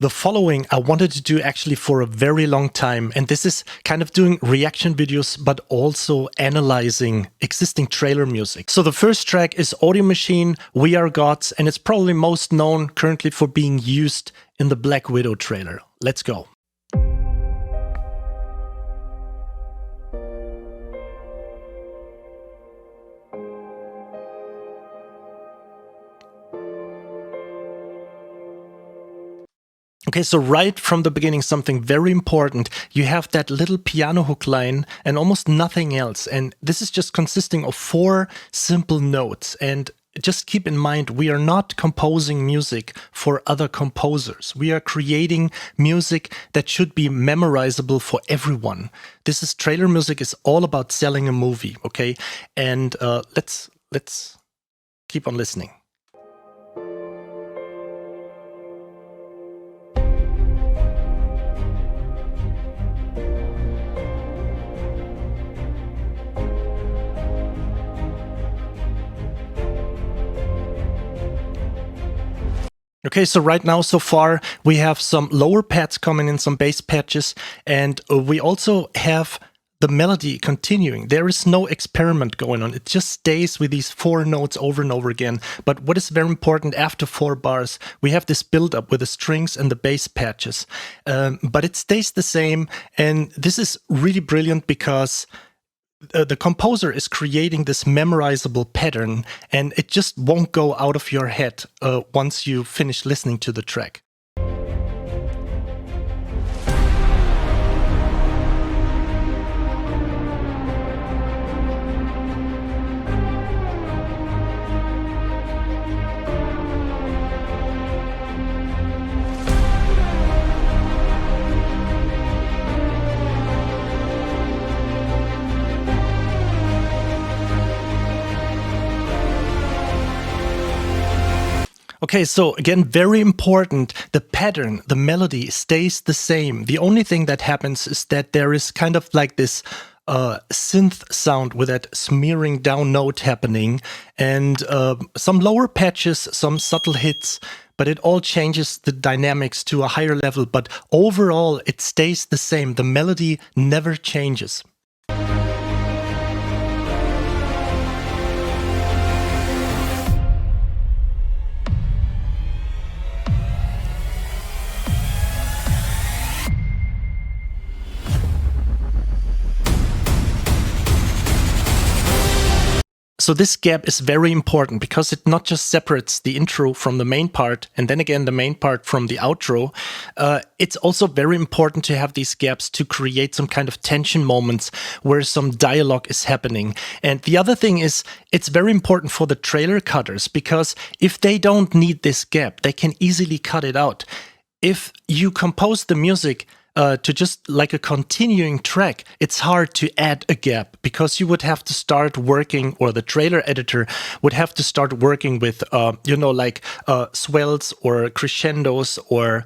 The following I wanted to do actually for a very long time, and this is kind of doing reaction videos but also analyzing existing trailer music. So the first track is Audio Machine, We Are Gods, and it's probably most known currently for being used in the Black Widow trailer. Let's go. Okay, so right from the beginning, something very important. You have that little piano hook line and almost nothing else. And this is just consisting of 4 simple notes. And just keep in mind, we are not composing music for other composers. We are creating music that should be memorizable for everyone. Trailer music is all about selling a movie, okay? And let's keep on listening. Okay, so right now, so far, we have some lower pads coming in, some bass patches, and we also have the melody continuing. There is no experiment going on. It just stays with these 4 notes over and over again. But what is very important, after 4 bars, we have this build-up with the strings and the bass patches. But it stays the same, and this is really brilliant because the composer is creating this memorizable pattern, and it just won't go out of your head once you finish listening to the track. Okay, so again, very important, the pattern, the melody stays the same. The only thing that happens is that there is kind of like this synth sound with that smearing down note happening, and some lower patches, some subtle hits, but it all changes the dynamics to a higher level. But overall, it stays the same. The melody never changes. So this gap is very important because it not just separates the intro from the main part and then again the main part from the outro. It's also very important to have these gaps to create some kind of tension moments where some dialogue is happening. And the other thing is, it's very important for the trailer cutters, because if they don't need this gap, they can easily cut it out. If you compose the music to just like a continuing track, it's hard to add a gap because you would have to start working, or the trailer editor would have to start working with, swells or crescendos or,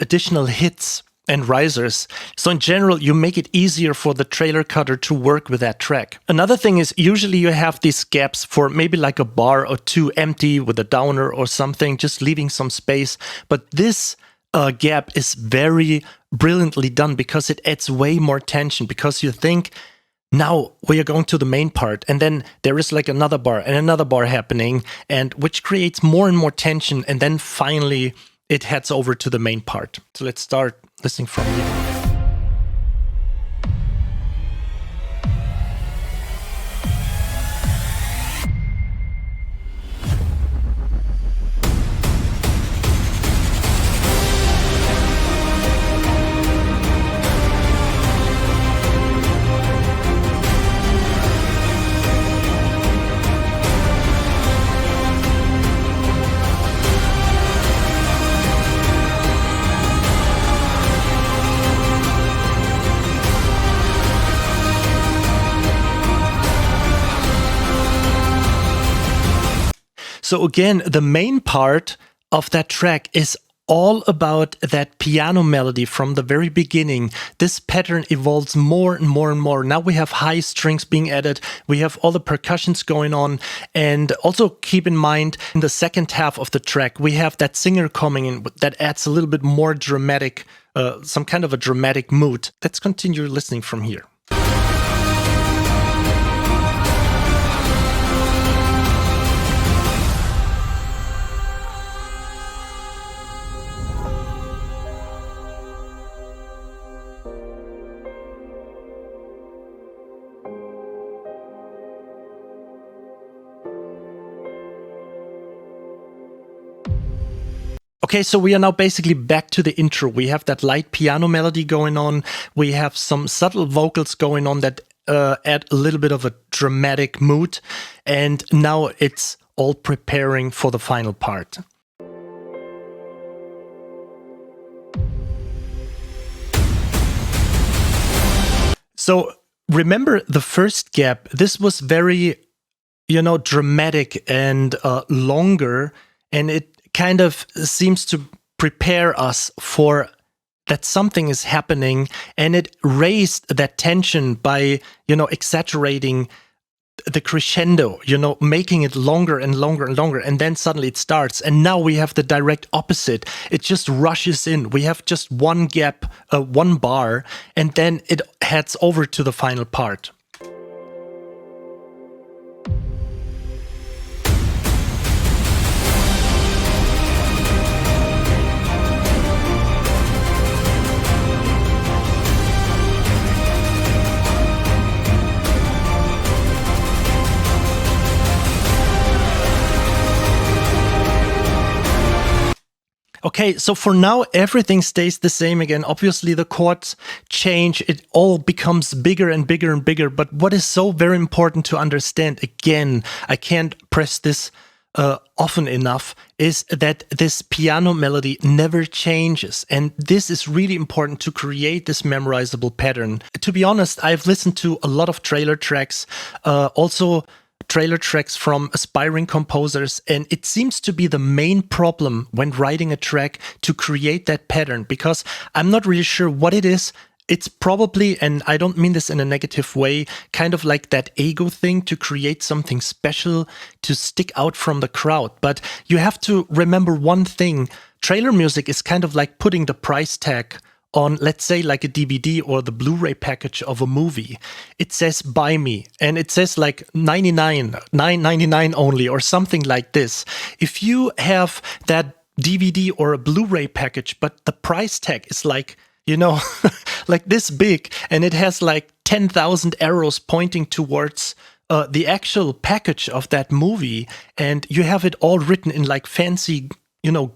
additional hits and risers. So in general, you make it easier for the trailer cutter to work with that track. Another thing is, usually you have these gaps for maybe like a bar or 2 empty with a downer or something, just leaving some space. But this gap is very brilliantly done because it adds way more tension, because you think, now we are going to the main part, and then there is like another bar and another bar happening, and which creates more and more tension, and then finally it heads over to the main part. So let's start listening from here. So again, the main part of that track is all about that piano melody from the very beginning. This pattern evolves more and more and more. Now we have high strings being added. We have all the percussions going on. And also keep in mind, in the second half of the track, we have that singer coming in that adds a little bit more dramatic, some kind of a dramatic mood. Let's continue listening from here. Okay, so we are now basically back to the intro. We have that light piano melody going on. We have some subtle vocals going on that add a little bit of a dramatic mood. And now it's all preparing for the final part. So remember the first gap, this was very, dramatic and longer, and it kind of seems to prepare us for that something is happening, and it raised that tension by, exaggerating the crescendo, making it longer and longer and longer, and then suddenly it starts. And now we have the direct opposite. It just rushes in. We have just one gap, one bar, and then it heads over to the final part. Okay, so for now, everything stays the same again. Obviously, the chords change. It all becomes bigger and bigger and bigger. But what is so very important to understand, again, I can't press this often enough, is that this piano melody never changes. And this is really important to create this memorizable pattern. To be honest, I've listened to a lot of trailer tracks, also trailer tracks from aspiring composers, and it seems to be the main problem when writing a track to create that pattern, because I'm not really sure what it is. It's probably, and I don't mean this in a negative way, kind of like that ego thing to create something special, to stick out from the crowd. But you have to remember one thing. Trailer music is kind of like putting the price tag on, let's say, like a DVD or the Blu-ray package of a movie. It says buy me, and it says like $9.99 only, or something like this. If you have that DVD or a Blu-ray package, but the price tag is like, like this big, and it has like 10,000 arrows pointing towards the actual package of that movie, and you have it all written in like fancy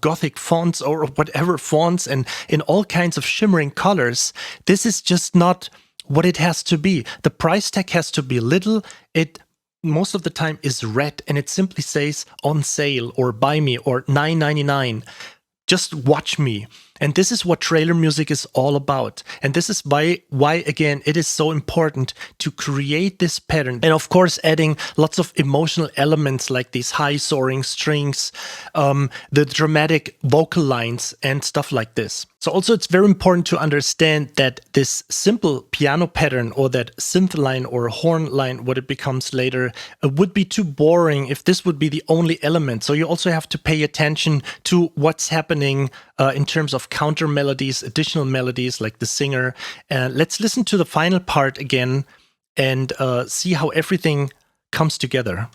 Gothic fonts or whatever fonts, and in all kinds of shimmering colors. This is just not what it has to be. The price tag has to be little. It most of the time is red, and it simply says on sale or buy me or $9.99. Just watch me. And this is what trailer music is all about. And this is why again, it is so important to create this pattern. And of course, adding lots of emotional elements like these high soaring strings, the dramatic vocal lines and stuff like this. So also it's very important to understand that this simple piano pattern, or that synth line or horn line, what it becomes later, would be too boring if this would be the only element. So you also have to pay attention to what's happening in terms of counter melodies, additional melodies like the singer. Let's listen to the final part again and see how everything comes together.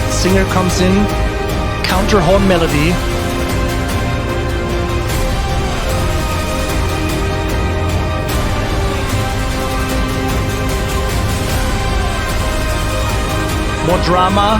Singer comes in, counter horn melody. More drama.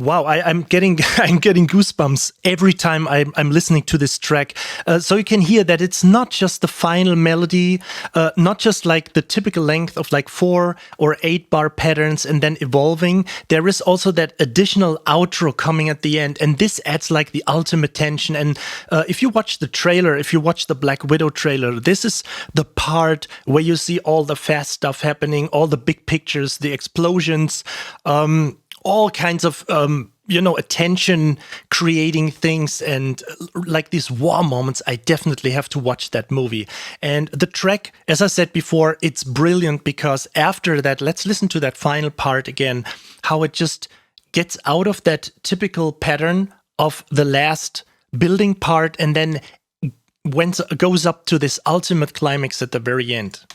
Wow, I'm getting I'm getting goosebumps every time I'm listening to this track. So you can hear that it's not just the final melody, not just like the typical length of like 4 or 8 bar patterns and then evolving. There is also that additional outro coming at the end, and this adds like the ultimate tension. And if you watch the trailer, if you watch the Black Widow trailer, this is the part where you see all the fast stuff happening, all the big pictures, the explosions. All kinds of, attention creating things and like these war moments. I definitely have to watch that movie. And the track, as I said before, it's brilliant because after that, let's listen to that final part again, how it just gets out of that typical pattern of the last building part and then goes up to this ultimate climax at the very end.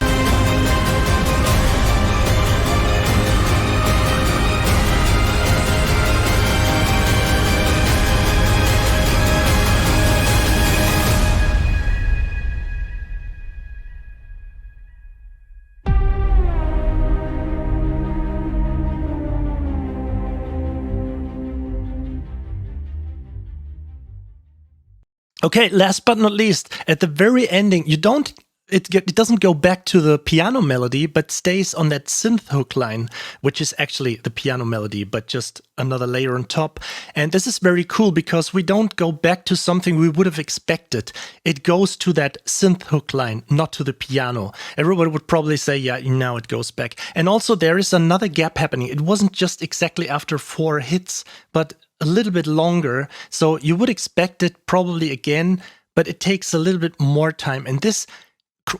Okay, last but not least, at the very ending, it doesn't go back to the piano melody, but stays on that synth hook line, which is actually the piano melody, but just another layer on top. And this is very cool because we don't go back to something we would have expected. It goes to that synth hook line, not to the piano. Everybody would probably say, yeah, now it goes back. And also there is another gap happening. It wasn't just exactly after 4 hits, but a little bit longer. So you would expect it probably again, but it takes a little bit more time. And this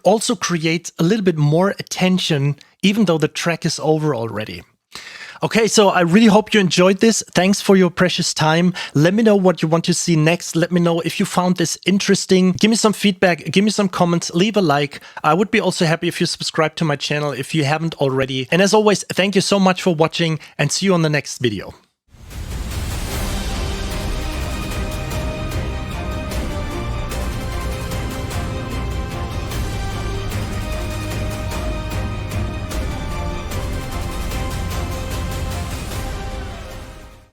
also creates a little bit more attention, even though the track is over already. Okay, so I really hope you enjoyed this. Thanks for your precious time. Let me know what you want to see next. Let me know if you found this interesting. Give me some feedback, give me some comments, leave a like. I would be also happy if you subscribe to my channel if you haven't already. And as always, thank you so much for watching and see you on the next video.